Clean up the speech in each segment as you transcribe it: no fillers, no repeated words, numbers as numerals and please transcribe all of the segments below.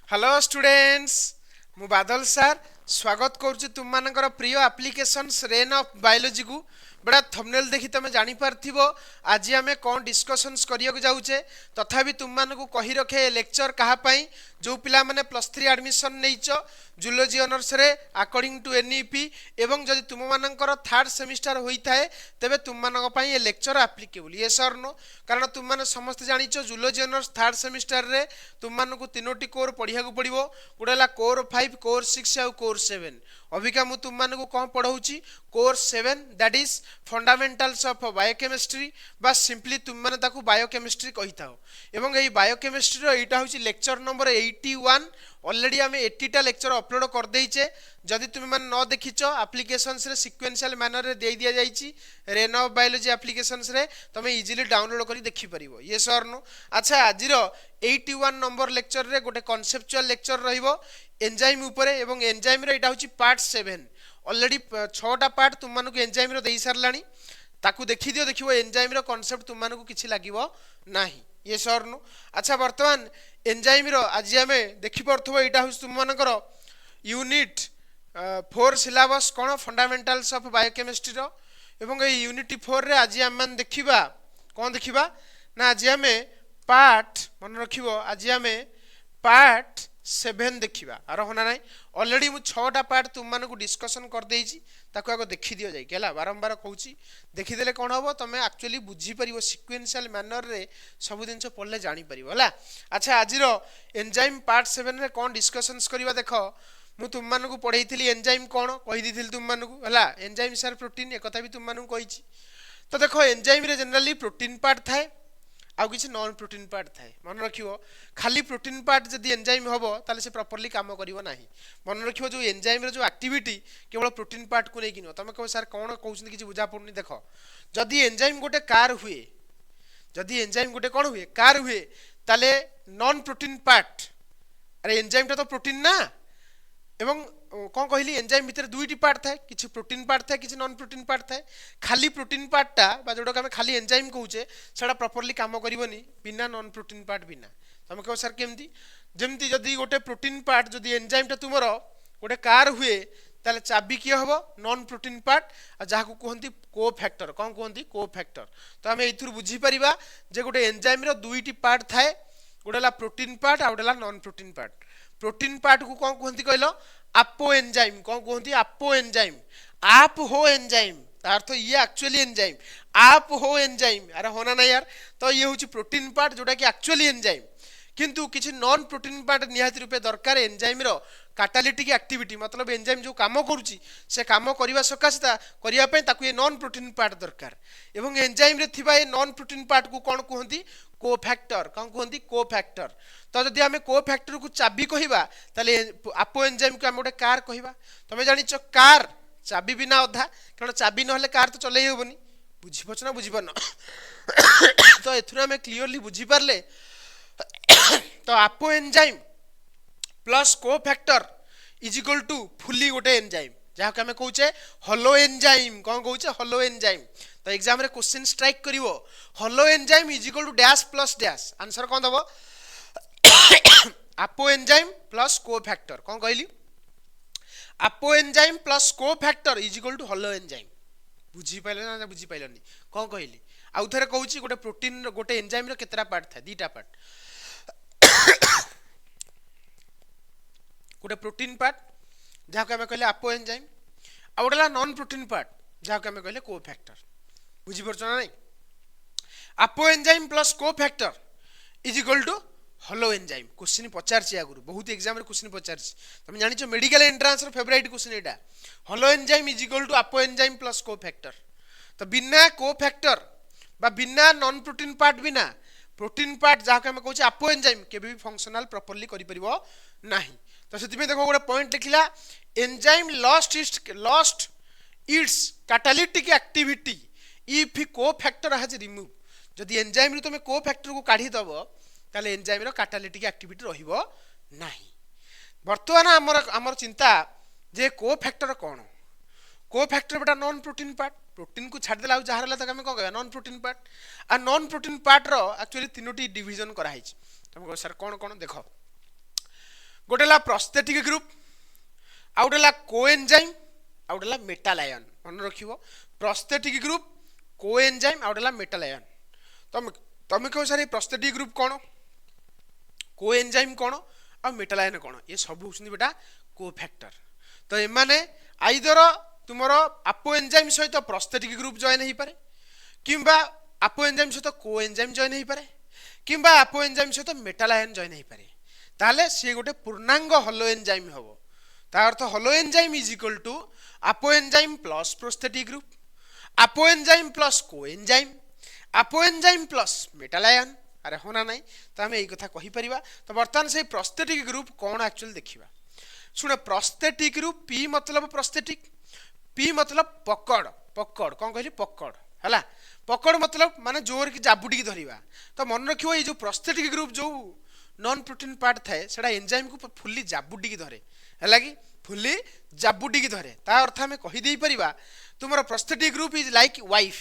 Hello students मु बादल sir स्वागत करुच्ची तुम मानकर प्रिय एप्लिकेशन रेन ऑफ बायोलॉजी को बड़ा थंबनेल देखि तुम जानी पारथिबो आज आमे कोन डिस्कशंस करिया को जाउचे तथापि तुम मानकु कहि रखे लेक्चर कहा पई जो पिला माने +3 एडमिशन नैचो जूलॉजी ऑनर्स रे अकॉर्डिंग टू एनईपी एवं जदि तुम मानकर थर्ड सेमिस्टर होई थाए तबे तुम मानक पई ये लेक्चर एप्लीकेबल यस और नो कारण तुम माने समस्त जानिचो जूलॉजी ऑनर्स थर्ड सेमिस्टर रे तुम मानकु तीनोटी कोर पढ़िया को पड़िबो गोटे ला कोर 5 कोर 6 आ कोर 7 अबिका मु तुम मानकु कोन पढौची core 7 that is fundamentals of biochemistry बा सिंपली तुम माने ताकू बायोकेमिस्ट्री कहि थाओ एवं एई बायोकेमिस्ट्री रो एटा होची लेक्चर नंबर 81 ऑलरेडी आमे 80टा लेक्चर अपलोड कर देइचे जदि तुम माने न देखिचो एप्लीकेशंस रे सीक्वेंशियल मैनर रे दे दिया जाईची रेन ऑफ बायोलॉजी एप्लीकेशंस रे तमे इजीली डाउनलोड करी देखि परिबो यस और नो अच्छा आजिरो 81 नंबर लेक्चर रे गोटे कॉन्सेप्चुअल लेक्चर रहिबो एंजाइम ऊपर एवं एंजाइम रे एटा होची पार्ट 7 ऑलरेडी 6टा पार्ट तुम मानकु एंजाइम रो देई सरलानी ताकू देखि दियो देखिबो एंजाइम रो कांसेप्ट तुम मानकु किछि लागिबो नाही यस और नो अच्छा वर्तमान एंजाइम रो आज हमें देखि परथबो एटा होची तुम मानकर यूनिट 4 सिलेबस कोन फंडामेंटल्स ऑफ बायोकेमिस्ट्री रो एवं ए यूनिट 4 रे आज हम देखिबा कोन देखिबा ना आज हमें पार्ट मन रखिबो आज हमें पार्ट 7 देखिबा आर होना नाही ऑलरेडी मु 6टा पार्ट तुम मानकु डिस्कशन कर देइची ताको आगो देखि दियो जाई केला बारंबार कहूची देखि देले कोन होबो तमे एक्चुअली बुझी परिबो सीक्वेंशियल मैनर रे सब दिन पढ़ले जानि परिबो हला अच्छा आजिरो एंजाइम पार्ट 7 रे कोन डिस्कशंस करिबा देखो मु तुम मानकु पढैथिली एंजाइम कोन कहि दिथिल तुम मानकु हला एंजाइम सर प्रोटीन एकता भी तुम मानकु कहिची तो देखो एंजाइम रे जनरली प्रोटीन पार्ट थाए आउ किसी नॉन प्रोटीन पार्ट थाए मन रखियो खाली प्रोटीन पार्ट जदि एंजाइम हबो ताले से प्रॉपर्ली काम करिवो नाही मन रखियो जो एंजाइम रे जो एक्टिविटी केवल प्रोटीन पार्ट को लेकिन तमे कहो सर कोन कहउछन किछि बुझा पड़नी देखो जदि एंजाइम गोटे कार हुए जदि एंजाइम गोटे कोन हुए कार हुए ताले नॉन प्रोटीन पार्ट अरे एंजाइम ता तो प्रोटीन ना एवं कौन कहली एंजाइम भितर दुईटी पार्ट थाए किछि प्रोटीन पार्ट थाए किछि नॉन प्रोटीन पार्ट थाए खाली प्रोटीन पार्टटा बा जोडा हम खाली एंजाइम कहूचे सेडा प्रॉपर्ली काम करिवनी बिना नॉन प्रोटीन पार्ट बिना तमे कहो सर केमती जेमती जदी गोटे प्रोटीन पार्ट जदी एंजाइमटा तुमरो गोटे कार हुए ताले चाबी किए हबो नॉन प्रोटीन पार्ट आ जहा को कहंती को फैक्टर कौन कहंती को फैक्टर तो हमें एथुर बुझी परिबा जे गोटे एंजाइम रो दुईटी पार्ट थाए गोटेला प्रोटीन पार्ट आ गोटेला non protein part protein part को कौन कहती कहलो आपो एंजाइम कौन कहती आपो एंजाइम आप हो एंजाइम अर्थ ये एक्चुअली एंजाइम आप हो एंजाइम अरे होना ना यार तो ये हूँ प्रोटीन पार्ट जोटा कि एक्चुअली एंजाइम किंतु किसी नॉन प्रोटीन पार्ट निहाती रूपे दरकार एंजाइम रो कैटालिटिक एक्टिविटी मतलब एंजाइम जो काम करुची से काम करने सकाशे करने ताकू ये नॉन प्रोटीन पार्ट दरकार एवं एंजाइम रे थिबा ये नॉन प्रोटीन पार्ट को कौन कहती कोफैक्टर कौन कहती कोफैक्टर तो जदि आम कोफैक्टर को चाबी कहवा ताले आपो एंजाइम को आम गोटे कार कहवा तुम जानिच कार चाबी बिना अधा कारण चाबी ना कार तो चलई हेबनी बुझीपार ना बुझीपार तो एथुर आम क्लीयरली बुझीपारे तो apoenzyme plus cofactor is equal to fully गोटे एंजाइम जहाँ को आम कहे हलो एंजाइम कौन कहे हलो एंजाइम तो एग्जाम रे क्वेश्चन स्ट्राइक करिवो holoenzyme is equal to dash plus dash answer कौन दबो आपो एंजाइम प्लस कोफैक्टर कौन कहली apoenzyme plus cofactor is equal to holoenzyme बुझी पाइले ना बुझी पाइलनी कौन कहली आउ थरे कहूची गोटे प्रोटीन गोटे एंजाइम रो केतरा पार्ट था दीटा पार्ट गोटे प्रोटीन पार्ट जहाँ को आम कहले आपो एंजाइम आ गोटेला नॉन प्रोटीन पार्ट जहाँ को आम कहले कोफैक्टर बुझीपार ना नहीं apoenzyme plus cofactor is equal to holoenzyme question पचारछि आगुरु बहुत एग्जाम रे क्वेश्चन पचारछि तुम जानिछो मेडिकल एंट्रांस रो फेवरेट क्वेश्चन एटा holoenzyme is equal to apoenzyme plus cofactor तो बिना कोफैक्टर बा बिना नॉन प्रोटीन पार्ट बिना प्रोटीन पार्ट जहाँ को हम कहूँ आपो एंजाइम केबे भी फंक्शनल प्रॉपर्ली करि परिबो नाही तो सेति में देखो गोटे पॉइंट लिखिला enzyme lost its catalytic activity if cofactor has remove जदि एंजाइम रे तुम कोफैक्टर को काढी दबो ताले एंजाइम रो कैटालिटिक एक्टिविटी रहिबो नाही वर्तमान हमर चिंता जे कोफैक्टर कोन कोफैक्टर बेटा नॉन प्रोटीन पार्ट प्रोटीन को छाड़ देला जहार ला तक हम कहबा नॉन प्रोटीन पार्ट आ नॉन प्रोटीन पार्ट रो एक्चुअली तीनोटी डिवीजन करा हिच तुम सर कोन कोन देखो गोटे ला प्रोस्थेटिक ग्रुप, आउ गोटे ला कोएंजाइम, आउ गोटे ला मेटल आयन। मन रखिबो प्रोस्थेटिक ग्रुप, कोएंजाइम, आउ गोटे ला मेटल आयन। तुम कहो सर प्रोस्थेटिक ग्रुप कौन, कोएंजाइम कौन, आ मेटल आयन कौन, ये सब होउछन बेटा कोफैक्टर। तो एमाने आइदर तुमरो अपो एंजाइम सहित प्रोस्थेटिक ग्रुप जॉइन हेई पारे, किंबा अपो एंजाइम सहित कोएंजाइम जॉइन हेई पारे, किंबा अपो एंजाइम सहित मेटल आयन जॉइन हेई पारे। ताले से गोटे पूर्णांग हलो एंजाइम हबो। ता अर्थ holoenzyme is equal to apoenzyme plus prosthetic group, apoenzyme plus coenzyme, apoenzyme plus metal ion. अरे होना नहीं तो आम यही कथा कही परिबा। तो बर्तमान से प्रोस्थेटिक ग्रुप कौन एक्चुअली देखिबा। सुन प्रोस्थेटिक ग्रुप पी मतलब प्रोस्थेटिक, पी मतलब पकड़, पकड़ कौन कहली पकड़ हैला, पकड़ मतलब माने जोर की जाबुटी की धरिबा। तो मन रखिबो ये जो प्रोस्थेटिक ग्रुप जो नॉन प्रोटीन पार्ट थाए सेटा एंजाइम को फुल्ली जाबुटी की धरे हैला कि फुल्ली जाबुटी की धरे। ता अर्थ हमें कहि देई परिबा तुमरो prosthetic group is like wife,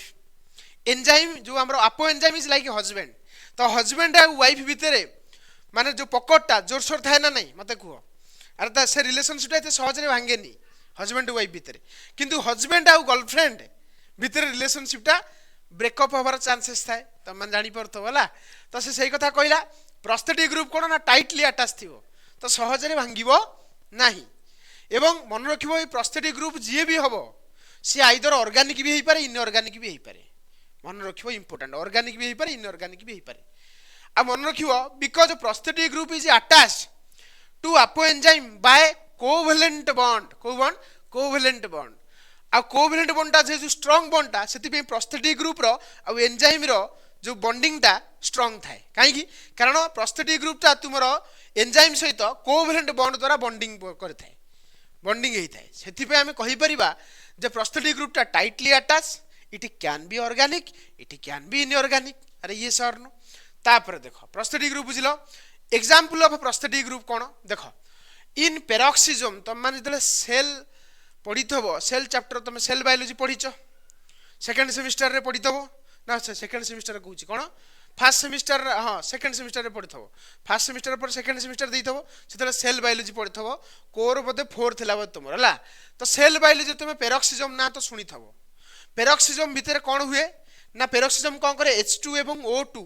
enzyme जो हमरो apoenzyme is like husband. तो हस्बैंड आ वाइफ भितरे माने जो पकड़टा जोरसोर थाए ना नहीं मते कहो। अरे ता से रिलेशनशिप एते सहज रे भांगेनी हस्बैंड वाइफ भितरे, किंतु हस्बैंड आ गर्लफ्रेंड भितरे रिलेशनशिपटा ब्रेकअप होबार चांसेस थाए। तो मन जानि परतो होला। तो से सही कथा कहला प्रोस्थेटिक ग्रुप कोन ना टाइटली अटैच थिबो, तो सहज रे भांगिबो नाही। एवं मन रखिबो ए प्रोस्थेटिक ग्रुप जे भी हबो से आइदर ऑर्गेनिक भी हेई पारे, इनऑर्गेनिक भी हेई पारे। मन रखिबो इंपोर्टेंट, ऑर्गेनिक भी हेई पारे, इनऑर्गेनिक भी हेई पारे। आ मन रखिबो because prosthetic group is attached to apoenzyme by covalent bond. को बॉन्ड? Covalent bond. आ कोवैलेंट बॉन्डटा जे जो स्ट्रांग बॉन्डटा सेति पे प्रोस्थेटिक ग्रुप रो आ एंजाइम रो जो बॉन्डिंगटा स्ट्रांग थाए। काहे कि कारण प्रोस्थेटिक ग्रुपटा तुमरो एंजाइम सहित कोवैलेंट बॉन्ड द्वारा बॉन्डिंग करथाए, बॉन्डिंग हेई थाए। सेति पे हमें कहि परिबा जे प्रोस्थेटिक ग्रुपटा tightly attach, it can be organic, it can be inorganic. अरे ये सर नो तापर देखो प्रोस्थेटिक ग्रुप बुझिलो। एग्जांपल ऑफ प्रोस्थेटिक ग्रुप कोन देखो इन पेरोक्सिजम। तुम माने जले सेल पढिथबो, सेल चैप्टर तुम सेल बायोलॉजी पढिचो सेकंड सेमिस्टर रे पढिथबो ना, सेकंड सेमिस्टर कहूची कोन फर्स्ट सेमिस्टर, हां सेकंड सेमिस्टर रे पढिथबो। फर्स्ट सेमिस्टर पर सेकंड सेमिस्टर देइथबो सेतले सेल बायोलॉजी पढिथबो। कोर बोधे 4 थिला बत तुमर हला। तो सेल बायोलॉजी तुम पेरोक्सिजम ना तो सुनिथबो। पेरोक्सिजम भितर कौन हुए ना पेरोक्सिजम कौन करे H2 एवं O2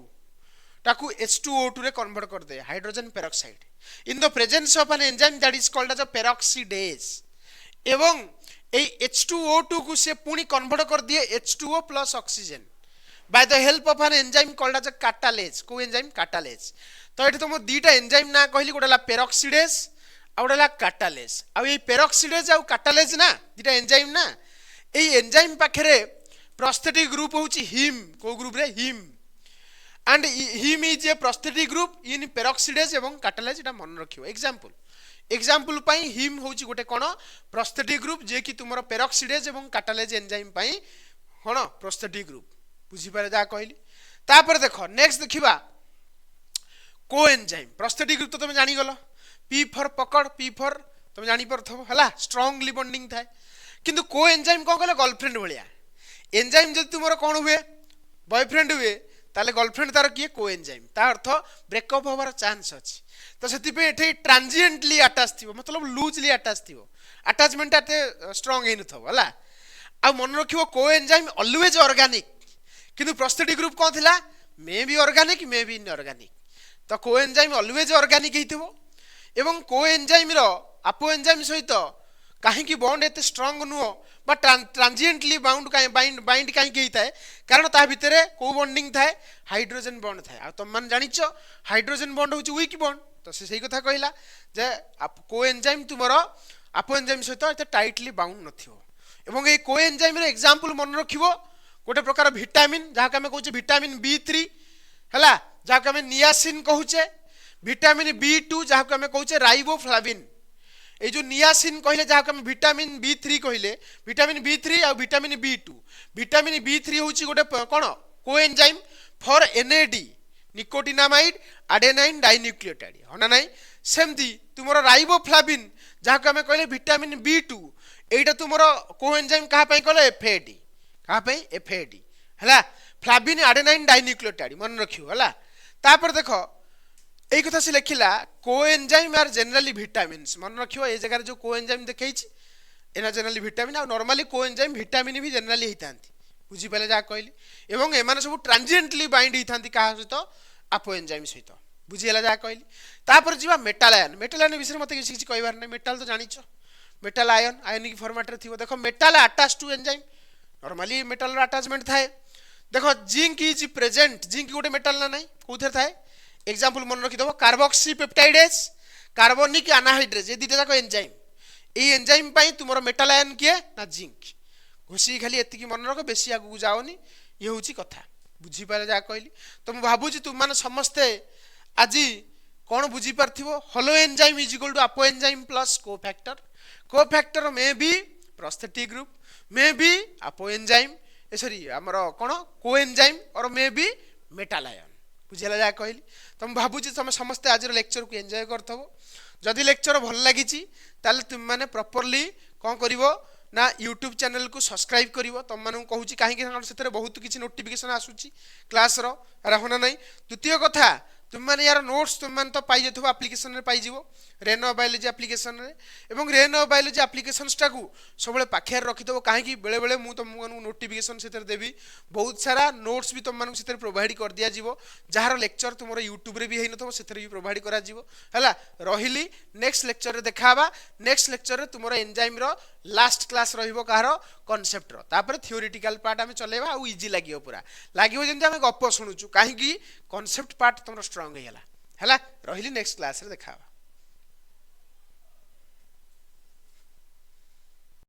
ताकू H2O2 रे कन्वर्ट कर दे hydrogen peroxide in the presence of an enzyme that is called as a peroxidase. एवं ए H2O2 को से पुनी कन्वर्ट कर दिए H2O plus oxygen by the help of an enzyme called as a catalase. को एंजाइम कैटालेज। तो एठी तुम दीटा एंजाइम ना कहली गोटेला पेरोक्सीडेज आ गोटेला कैटालेज। आ ए पेरोक्सीडेज आ कैटालेज ना दीटा एंजाइम ना এই এনজাইম পাখরে প্রস্থেটিক গ্রুপ হচ্ছে হিম। কো গ্রুপ রে haem. And haem is a prosthetic group in peroxidase এবং ক্যাটালেজ। এটা মনে রাখিও। এক্সাম্পল এক্সাম্পল পাই হিম হচ্ছে গোটে কোন প্রস্থেটিক গ্রুপ যে কি তোমার পেরক্সিডেজ এবং ক্যাটালেজ এনজাইম পাই কোন প্রস্থেটিক গ্রুপ। বুঝি পারে যা কইলি। তারপরে দেখো নেক্সট দেখিবা কোএনজাইম। প্রস্থেটিক গ্রুপ তো তুমি জানি গলো। পি ফর পকड़, পি ফর তুমি জানি পড়থবো হলা স্ট্রংলি বন্ডিং थाए। किंतु को एंजाइम कौन कहले गर्लफ्रेंड भाया एंजाइम जब तुम कौन हुए बॉयफ्रेंड हुए ताले गर्लफ्रेंड तार किए को एंजाइम ता अर्थ ब्रेकअप होबार चांस अछि। तो सेति पे एठे ट्रांजिएंटली अटैच थिबो मतलब लूजली अटैच थिबो अटैचमेंट आते स्ट्रांग हेन थबो हला। आ मन रखिबो को एंजाइम ऑलवेज ऑर्गेनिक किंतु प्रोस्थेटिक ग्रुप कौन थिला may be organic may be inorganic. तो को एंजाइम ऑलवेज ऑर्गेनिक हेतिबो एवं को एंजाइम रो अपो एंजाइम सहित कहीं बॉन्ड एते स्ट्रांग नुह बा ट्रांजिएंटली बाउंड बाइंड बाइंड कहीं होता है कारण ता भितर को बॉन्डिंग थाए हाइड्रोजन बॉन्ड थाए। आ तुम मान जानिच हाइड्रोजन बॉन्ड होची वीक बॉन्ड। तो से सही कथा कहला जे को एंजाइम तुमर अपो एंजाइम सहित एते टाइटली बाउंड नथिबो। एवं ए को एंजाइम रे एग्जांपल मन रखिबो गोटे प्रकार विटामिन जहा के हम कहूचे विटामिन B3 हला जहा के हम नियासिन कहूचे, विटामिन B2 जहा के हम कहूचे राइबोफ्लाविन। ए जो नियासिन कहले जहा हम विटामिन B3 कहले विटामिन B3 आ विटामिन B2। विटामिन B3 होची गोटे कोन coenzyme for NAD nicotinamide adenine dinucleotide होना नाही। सेमती तुमरो राइबोफ्लाविन जहा हम कहले विटामिन B2 एटा तुमरो कोएंजाइम कहा पई कहले FAD कहा पई FAD हला फ्लाविन एडेनाइन डाइन्यूक्लियोटाइड मन रखियो हला। तापर देखो एई कथा से लिखिला कोएंजाइम आर जनरली विटामिन्स मन रखियो ए जगह जो कोएंजाइम देखैछि एना जनरली विटामिन आ नॉर्मली कोएंजाइम विटामिन भी जनरली हितांती बुझी पले जा कहली एवं एमाने सब ट्रांजिएंटली बाइंड हितांती का सहित अपोएंजाइम सहित बुझी हला जा कहली तापर जीवा मेटल आयन विषय मते किछि कहबार नै मेटल तो जानिछो मेटल आयन आयनिक फॉर्मेट रे थिबो देखो metal attach to enzyme normally metal रो अटैचमेंट थाए देखो जिंक इज प्रेजेंट जिंक गोटे मेटल ना नहीं कोथेर थाए एग्जांपल मन रखि दबो कार्बोक्सी पेप्टाइडेज कार्बोनिक एनाहाइड्रेज ए दिटा जाको एंजाइम ए एंजाइम पई तुमरो मेटल आयन किए ना जिंक घोसी खाली एतिकी मन रख बेसी आगु जाओनी ये होची कथा बुझी पारे जा कहली तो मु भाबुची तुम माने समस्ते आज कौन बुझी पार्थिबो holoenzyme is equal to apoenzyme plus cofactor may be prosthetic group may be apoenzyme sorry हमर कोन कोएंजाइम और मे बी मेटल आयन बुझेला जा कहली तो भाबुची तुम समस्त आज लेक्चर को एंजॉय करथबो जदि लेक्चर भल लागिची ताले तुम माने प्रॉपर्ली कोन करिवो ना यूट्यूब चैनल को सब्सक्राइब करिवो तुम माने कहूची काहे कि सेतरे बहुत किछि नोटिफिकेशन आसुची क्लास रो रहना नै द्वितीय कथा तुम माने यार नोट्स तुम मान तो पाई जथबो एप्लीकेशन रे पाई जीवो रेनो बायोलॉजी एप्लीकेशन रे एवं रेनो बायोलॉजी एप्लीकेशंस टाकू सबले पाखे रखि दबो काहे कि बेले बेले मु तुम मानु नोटिफिकेशन सेतर देबी बहुत सारा नोट्स भी तुम मानु सेतर प्रोवाइड कर दिया जीवो जहार लेक्चर तुमरो यूट्यूब रे भी हेइ नथबो सेतर भी प्रोवाइड करा जीवो हला रहिली नेक्स्ट लेक्चर रे देखाबा नेक्स्ट लेक्चर रे तुमरो एंजाइम रो लास्ट क्लास रहिबो कहारो कांसेप्ट रो तापर थ्योरेटिकल पार्ट हमें चलेबा आ इजी लागियो पूरा लागियो जेंति हमें गप्प सुनुचु काहे कि कांसेप्ट पार्ट तुमरो स्ट्रांग हेला हला रहिली नेक्स्ट क्लास रे देखाबा।